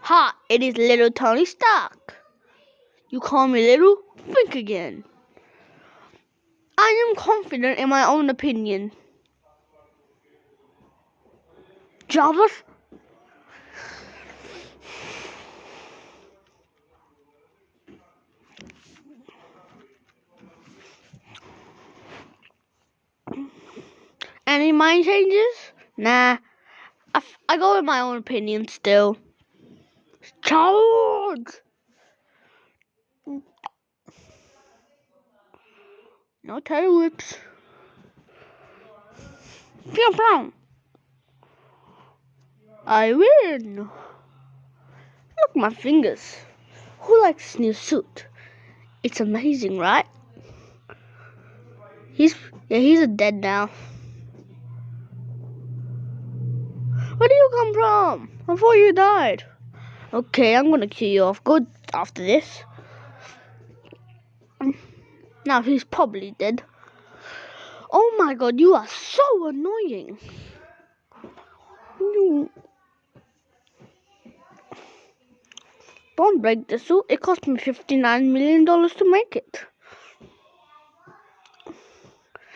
Ha! It is little Tony Stark. You call me little? Think again. I am confident in my own opinion. Jarvis? Any mind changes? Nah. I go with my own opinion still. Charge! No tail whips. Pew pew. I win. Look my fingers. Who likes this new suit? It's amazing, right? He's dead now. Where do you come from? I thought you died. Okay, I'm gonna kill you off good after this. Now he's probably dead. Oh my god, you are so annoying. Don't break the suit. It cost me $59 million to make it.